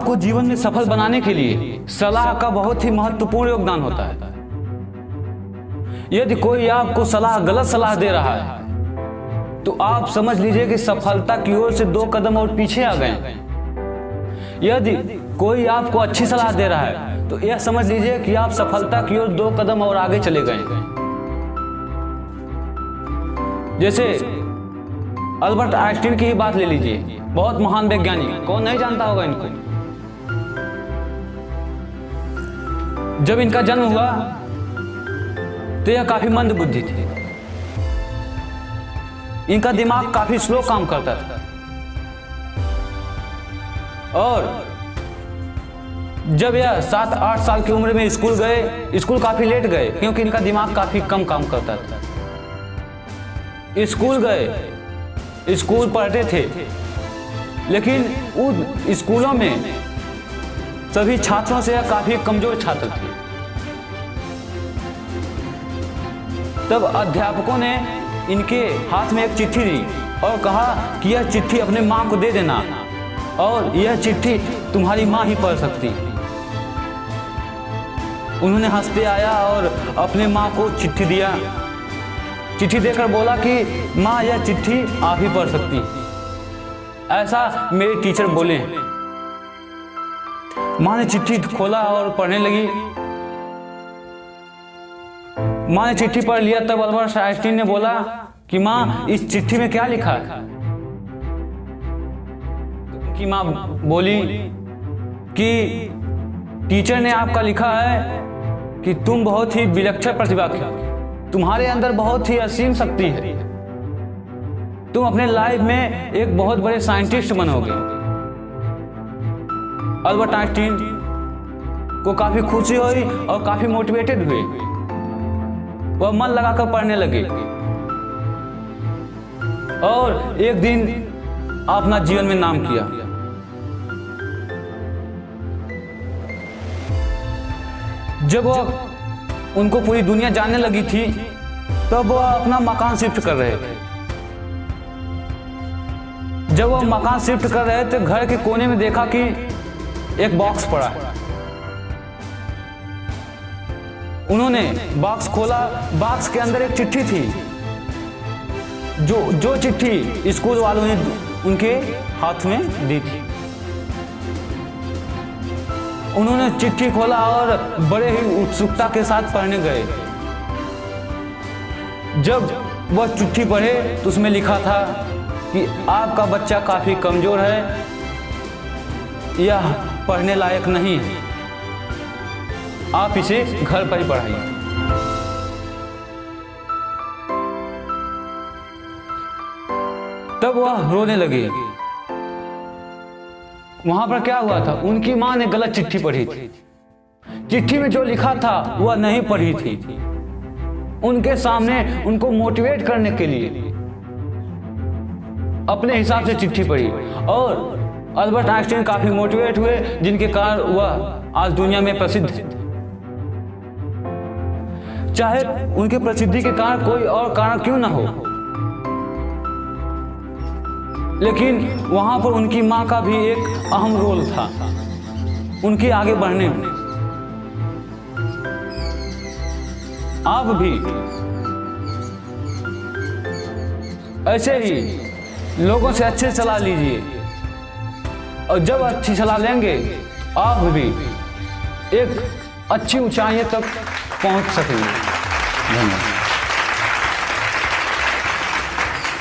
आपको जीवन में सफल बनाने के लिए सलाह का बहुत ही महत्वपूर्ण योगदान होता है। यदि कोई आपको गलत सलाह दे रहा है तो आप समझ लीजिए कि सफलता की ओर से 2 कदम और पीछे आ गए। यदि कोई आपको अच्छी सलाह दे रहा है तो यह समझ लीजिए कि आप सफलता की ओर 2 कदम और आगे चले गए। जैसे अल्बर्ट आइंस्टीन की ही बात ले लीजिए, बहुत महान वैज्ञानिक, कौन नहीं जानता होगा इनको। जब इनका जन्म हुआ तो यह काफी मंद बुद्धि थे। इनका दिमाग काफी स्लो काम करता था और जब यह 7-8 साल की उम्र में स्कूल गए, स्कूल काफी लेट गए क्योंकि इनका दिमाग काफी कम काम करता था। स्कूल गए, स्कूल पढ़ते थे, लेकिन उन स्कूलों में सभी छात्रों से यह काफी कमजोर छात्र थे। तब अध्यापकों ने इनके हाथ में एक चिट्ठी दी और कहा कि यह चिट्ठी अपने मां को दे देना और यह चिट्ठी तुम्हारी मां ही पढ़ सकती। उन्होंने हंसते आया और अपने मां को चिट्ठी दिया। चिट्ठी देकर बोला कि मां, यह चिट्ठी आप ही पढ़ सकती, ऐसा मेरे टीचर बोले। मां ने चिट्ठी खोला और पढ़ने लगी। मां ने चिट्ठी पढ़ लिया। तब अल्बर्ट आइंस्टीन ने बोला कि मां, इस चिट्ठी में क्या लिखा है? कि मां बोली कि टीचर ने आपका लिखा है कि तुम बहुत ही विलक्षण प्रतिभा की, तुम्हारे अंदर बहुत ही असीम शक्ति है, तुम अपने लाइफ में एक बहुत बड़े साइंटिस्ट बनोगे। अल्बर्ट आइंस्टीन को काफी खुशी हुई और काफी मोटिवेटेड हुए। वह मन लगाकर पढ़ने लगे और एक दिन अपना जीवन में नाम किया। जब वह उनको पूरी दुनिया जानने लगी थी तब वह अपना मकान शिफ्ट कर रहे थे। जब वह मकान शिफ्ट कर रहे थे, घर के कोने में देखा कि एक बॉक्स पड़ा है। उन्होंने बॉक्स खोला। बॉक्स के अंदर एक चिट्ठी थी, जो चिट्ठी स्कूल वालों ने उनके हाथ में दी थी। उन्होंने चिट्ठी खोला और बड़े ही उत्सुकता के साथ पढ़ने गए। जब वह चिट्ठी पढ़े तो उसमें लिखा था कि आपका बच्चा काफी कमजोर है, यह पढ़ने लायक नहीं है, आप इसे घर पर ही पढ़ाइए। तब वह रोने लगे। वहां पर क्या हुआ था, उनकी मां ने गलत चिट्ठी पढ़ी थी। चिट्ठी में जो लिखा था वह नहीं पढ़ी थी। उनके सामने उनको मोटिवेट करने के लिए अपने हिसाब से चिट्ठी पढ़ी और अल्बर्ट आइंस्टीन काफी मोटिवेट हुए, जिनके कारण वह आज दुनिया में प्रसिद्ध थे। चाहे उनके प्रसिद्धि के कारण कोई और कारण क्यों ना हो, लेकिन वहां पर उनकी मां का भी एक अहम रोल था उनके आगे बढ़ने में। आप भी ऐसे ही लोगों से अच्छे सलाह लीजिए और जब अच्छी सलाह लेंगे आप भी एक अच्छी ऊंचाइयों तक पहुंच सकेंगे। धन्यवाद।